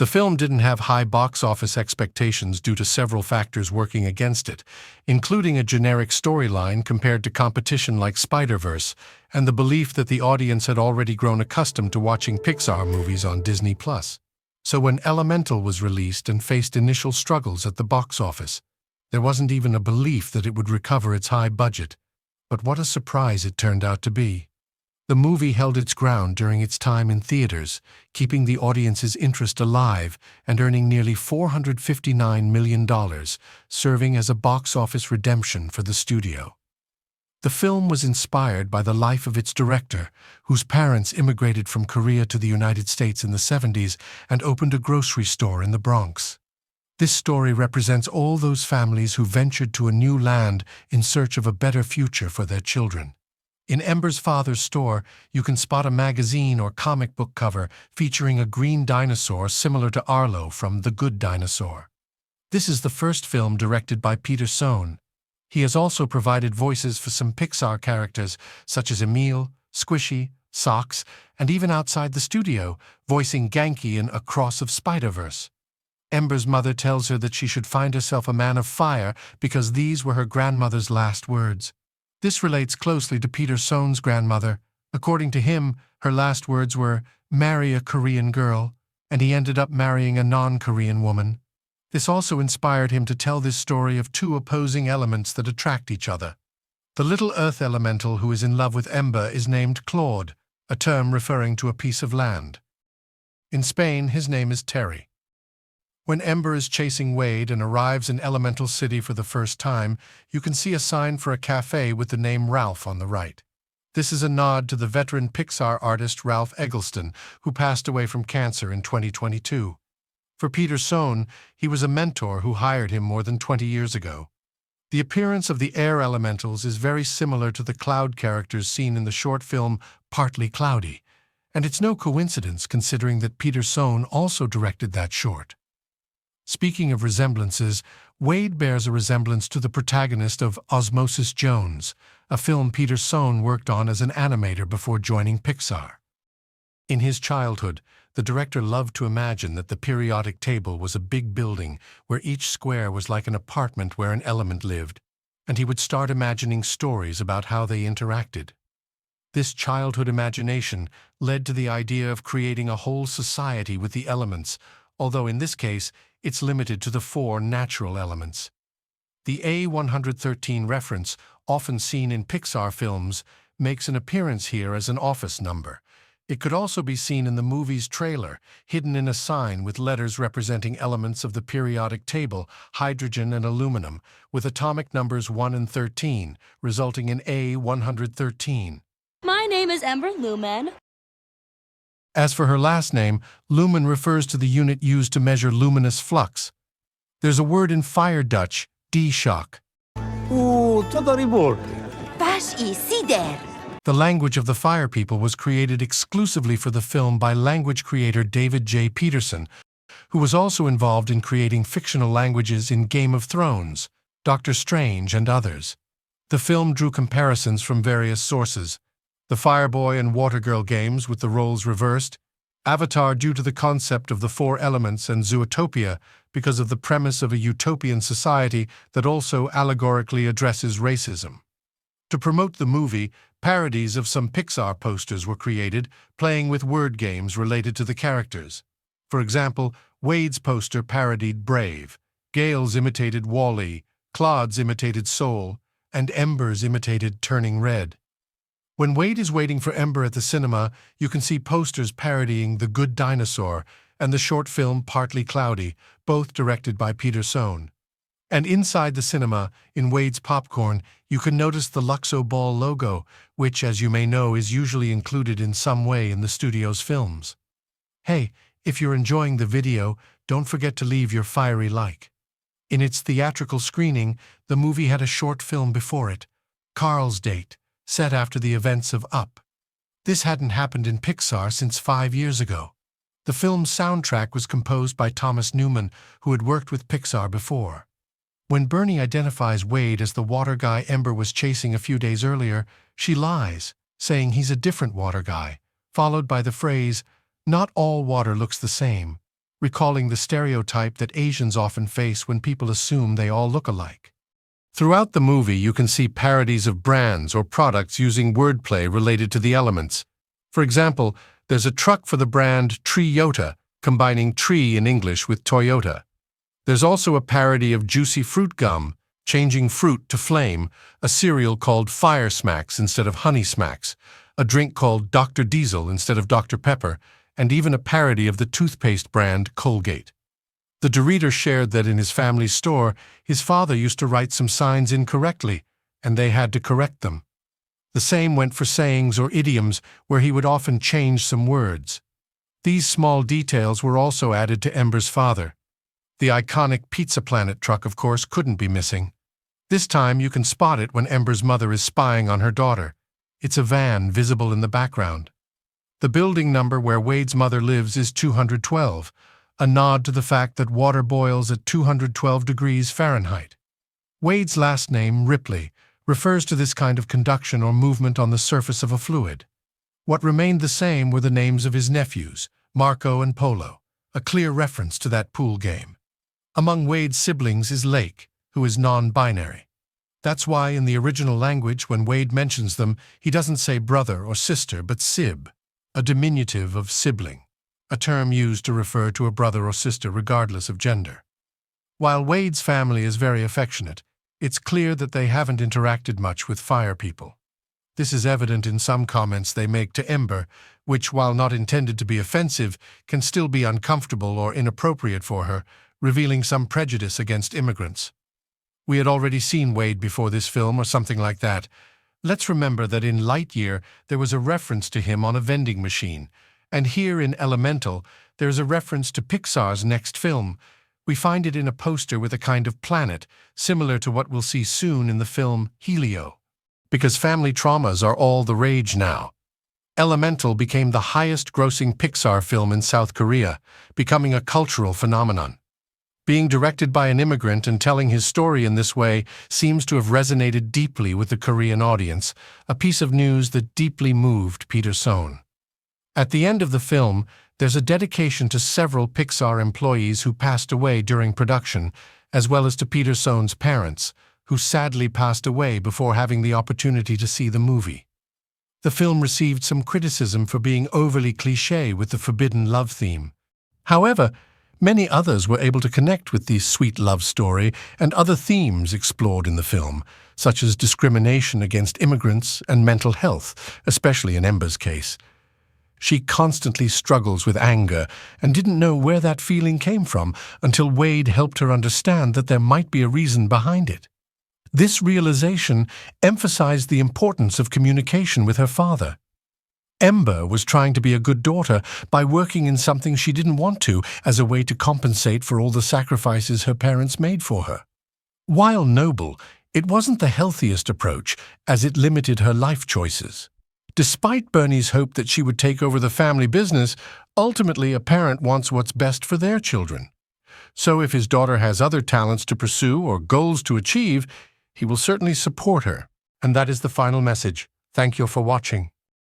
The film didn't have high box office expectations due to several factors working against it, including a generic storyline compared to competition like Spider-Verse, and the belief that the audience had already grown accustomed to watching Pixar movies on Disney+. So when Elemental was released and faced initial struggles at the box office, there wasn't even a belief that it would recover its high budget. But what a surprise it turned out to be. The movie held its ground during its time in theaters, keeping the audience's interest alive and earning nearly $459 million, serving as a box office redemption for the studio. The film was inspired by the life of its director, whose parents immigrated from Korea to the United States in the 70s and opened a grocery store in the Bronx. This story represents all those families who ventured to a new land in search of a better future for their children. In Ember's father's store, you can spot a magazine or comic book cover featuring a green dinosaur similar to Arlo from The Good Dinosaur. This is the first film directed by Peter Sohn. He has also provided voices for some Pixar characters such as Emil, Squishy, Socks, and even outside the studio, voicing Genki in Across of Spider-Verse. Ember's mother tells her that she should find herself a man of fire because these were her grandmother's last words. This relates closely to Peter Sohn's grandmother. According to him, her last words were, "Marry a Korean girl," and he ended up marrying a non-Korean woman. This also inspired him to tell this story of two opposing elements that attract each other. The little earth elemental who is in love with Ember is named Claude, a term referring to a piece of land. In Spain, his name is Terry. When Ember is chasing Wade and arrives in Elemental City for the first time, you can see a sign for a cafe with the name Ralph on the right. This is a nod to the veteran Pixar artist Ralph Eggleston, who passed away from cancer in 2022. For Peter Sohn, he was a mentor who hired him more than 20 years ago. The appearance of the air elementals is very similar to the cloud characters seen in the short film Partly Cloudy, and it's no coincidence considering that Peter Sohn also directed that short. Speaking of resemblances, Wade bears a resemblance to the protagonist of Osmosis Jones, a film Peter Sohn worked on as an animator before joining Pixar. In his childhood, the director loved to imagine that the periodic table was a big building where each square was like an apartment where an element lived, and he would start imagining stories about how they interacted. This childhood imagination led to the idea of creating a whole society with the elements, although in this case, it's limited to the 4 natural elements. The A113 reference, often seen in Pixar films, makes an appearance here as an office number. It could also be seen in the movie's trailer, hidden in a sign with letters representing elements of the periodic table, hydrogen and aluminum, with atomic numbers 1 and 13, resulting in A113. My name is Ember Lumen. As for her last name, lumen refers to the unit used to measure luminous flux. There's a word in Fire Dutch, D-shock. The language of the Fire People was created exclusively for the film by language creator David J. Peterson, who was also involved in creating fictional languages in Game of Thrones, Doctor Strange, and others. The film drew comparisons from various sources: the Fireboy and Watergirl games with the roles reversed, Avatar due to the concept of the 4 elements, and Zootopia because of the premise of a utopian society that also allegorically addresses racism. To promote the movie, parodies of some Pixar posters were created, playing with word games related to the characters. For example, Wade's poster parodied Brave, Gale's imitated Wall-E, Claude's imitated Soul, and Ember's imitated Turning Red. When Wade is waiting for Ember at the cinema, you can see posters parodying The Good Dinosaur and the short film Partly Cloudy, both directed by Peter Sohn. And inside the cinema, in Wade's popcorn, you can notice the Luxo Ball logo, which, as you may know, is usually included in some way in the studio's films. Hey, if you're enjoying the video, don't forget to leave your fiery like. In its theatrical screening, the movie had a short film before it, Carl's Date, set after the events of Up. This hadn't happened in Pixar since 5 years ago. The film's soundtrack was composed by Thomas Newman, who had worked with Pixar before. When Bernie identifies Wade as the water guy Ember was chasing a few days earlier, she lies, saying he's a different water guy, followed by the phrase, "Not all water looks the same." recalling the stereotype that Asians often face when people assume they all look alike. Throughout the movie, you can see parodies of brands or products using wordplay related to the elements. For example, there's a truck for the brand Tree-yota, combining tree in English with Toyota. There's also a parody of juicy fruit gum, changing fruit to flame, a cereal called Fire Smacks instead of Honey Smacks, a drink called Dr. Diesel instead of Dr. Pepper, and even a parody of the toothpaste brand Colgate. The director shared that in his family's store, his father used to write some signs incorrectly, and they had to correct them. The same went for sayings or idioms, where he would often change some words. These small details were also added to Ember's father. The iconic Pizza Planet truck, of course, couldn't be missing. This time you can spot it when Ember's mother is spying on her daughter. It's a van visible in the background. The building number where Wade's mother lives is 212, a nod to the fact that water boils at 212 degrees Fahrenheit. Wade's last name, Ripley, refers to this kind of conduction or movement on the surface of a fluid. What remained the same were the names of his nephews, Marco and Polo, a clear reference to that pool game. Among Wade's siblings is Lake, who is non-binary. That's why in the original language, when Wade mentions them, he doesn't say brother or sister, but sib, a diminutive of sibling, a term used to refer to a brother or sister regardless of gender. While Wade's family is very affectionate, it's clear that they haven't interacted much with fire people. This is evident in some comments they make to Ember, which, while not intended to be offensive, can still be uncomfortable or inappropriate for her, revealing some prejudice against immigrants. We had already seen Wade before this film or something like that. Let's remember that in Lightyear there was a reference to him on a vending machine, and here in Elemental there's a reference to Pixar's next film. We find it in a poster with a kind of planet, similar to what we'll see soon in the film Helio. Because family traumas are all the rage now. Elemental became the highest-grossing Pixar film in South Korea, becoming a cultural phenomenon. Being directed by an immigrant and telling his story in this way seems to have resonated deeply with the Korean audience, a piece of news that deeply moved Peter Sohn. At the end of the film, there's a dedication to several Pixar employees who passed away during production, as well as to Peter Sohn's parents, who sadly passed away before having the opportunity to see the movie. The film received some criticism for being overly cliché with the forbidden love theme. However, many others were able to connect with the sweet love story and other themes explored in the film, such as discrimination against immigrants and mental health, especially in Ember's case. She constantly struggles with anger and didn't know where that feeling came from until Wade helped her understand that there might be a reason behind it. This realization emphasized the importance of communication with her father. Ember was trying to be a good daughter by working in something she didn't want to as a way to compensate for all the sacrifices her parents made for her. While noble, it wasn't the healthiest approach, as it limited her life choices. Despite Bernie's hope that she would take over the family business, ultimately a parent wants what's best for their children. So if his daughter has other talents to pursue or goals to achieve, he will certainly support her. And that is the final message. Thank you for watching.